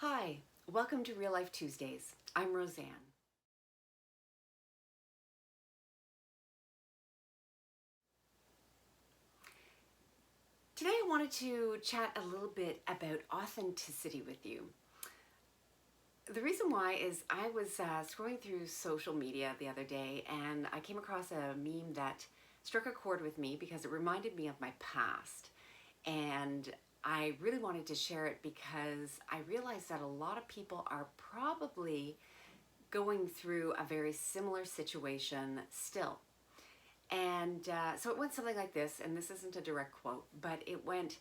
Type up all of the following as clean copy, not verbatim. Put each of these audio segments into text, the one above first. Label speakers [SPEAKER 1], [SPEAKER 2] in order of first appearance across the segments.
[SPEAKER 1] Hi, welcome to Real Life Tuesdays. I'm Roseanne. Today I wanted to chat a little bit about authenticity with you. The reason why is I was scrolling through social media the other day and I came across a meme that struck a chord with me because it reminded me of my past. And I really wanted to share it because I realized that a lot of people are probably going through a very similar situation still. And so it went something like this, and this isn't a direct quote, but it went,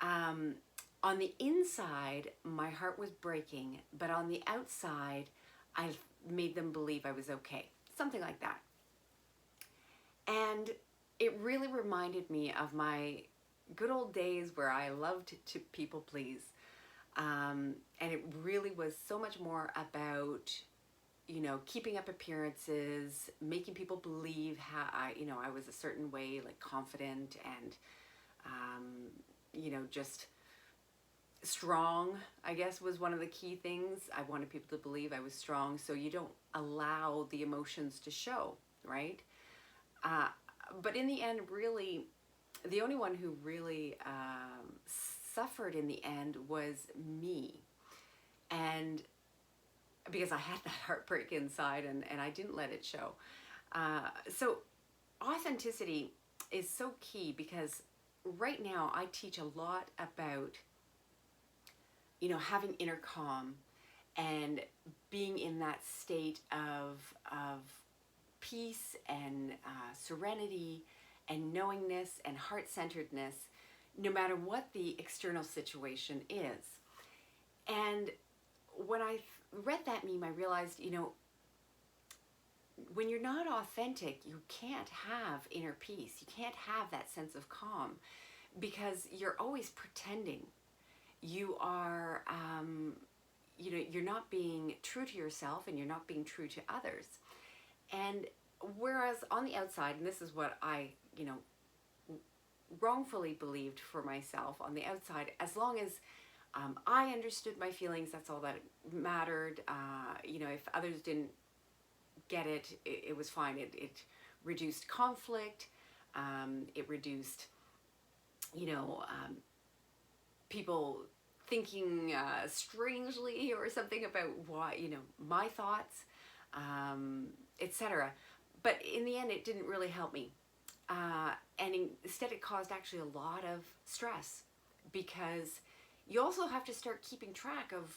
[SPEAKER 1] um, on the inside, my heart was breaking, but on the outside, I made them believe I was okay. Something like that. And it really reminded me of my good old days where I loved to people please. And it really was so much more about keeping up appearances, making people believe how I was a certain way, like confident and, just strong, I guess was one of the key things. I wanted people to believe I was strong, so you don't allow the emotions to show, right? Uh, but in the end, really, the only one who really suffered in the end was me. And because I had that heartbreak inside and I didn't let it show. So authenticity is so key because right now I teach a lot about, having inner calm and being in that state of peace and serenity and knowingness and heart-centeredness, no matter what the external situation is. And when I read that meme, I realized, when you're not authentic, you can't have inner peace. You can't have that sense of calm because you're always pretending. You are, you're not being true to yourself and you're not being true to others. And whereas on the outside, and this is what I, wrongfully believed for myself on the outside, as long as I understood my feelings, that's all that mattered. If others didn't get it, it was fine. It reduced conflict. It reduced, people thinking strangely or something about why, my thoughts, etc. But in the end, it didn't really help me. And instead, it caused actually a lot of stress because you also have to start keeping track of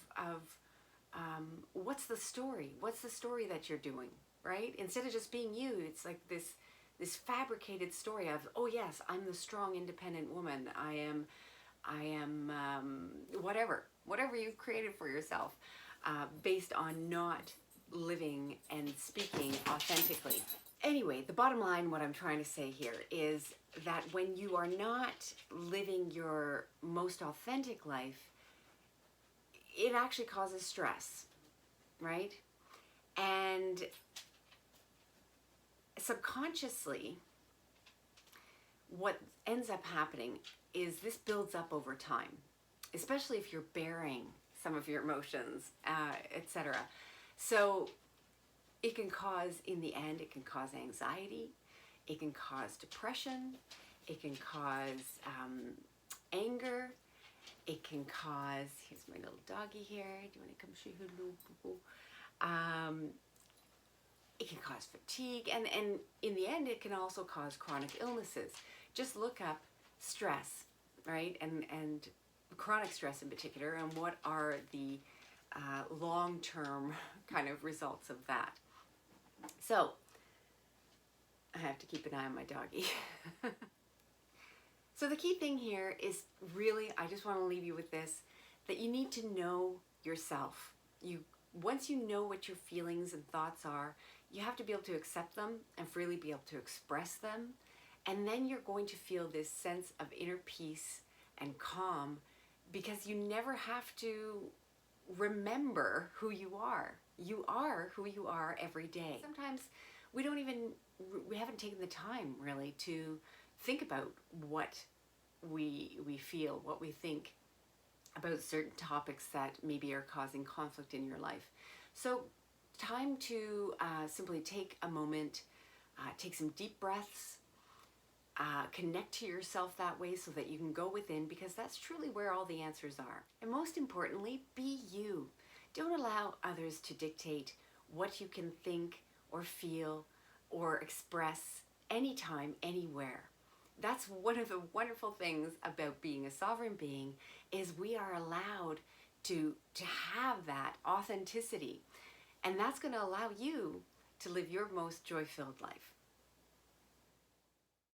[SPEAKER 1] what's the story? What's the story that you're doing, right? Instead of just being you, it's like this fabricated story of, oh yes, I'm the strong, independent woman. I am whatever you've created for yourself, based on not living and speaking authentically. Anyway, the bottom line, what I'm trying to say here is that when you are not living your most authentic life, it actually causes stress, right? And subconsciously, what ends up happening is this builds up over time, especially if you're bearing some of your emotions, etc. So it can cause, in the end, it can cause anxiety, it can cause depression, it can cause anger, it can cause, here's my little doggy here, do you want to come say hello, boo-boo? It can cause fatigue, and in the end, it can also cause chronic illnesses. Just look up stress, right? And chronic stress in particular, and what are the long-term kind of results of that. So, I have to keep an eye on my doggy. So the key thing here is really, I just want to leave you with this, that you need to know yourself. Once you know what your feelings and thoughts are, you have to be able to accept them and freely be able to express them. And then you're going to feel this sense of inner peace and calm because you never have to remember who you are. You are who you are every day. Sometimes we haven't taken the time really to think about what we feel, what we think about certain topics that maybe are causing conflict in your life. So, time to simply take a moment, take some deep breaths, connect to yourself that way so that you can go within, because that's truly where all the answers are. And most importantly, be you. Don't allow others to dictate what you can think or feel or express anytime, anywhere. That's one of the wonderful things about being a sovereign being, is we are allowed to have that authenticity. And that's going to allow you to live your most joy-filled life.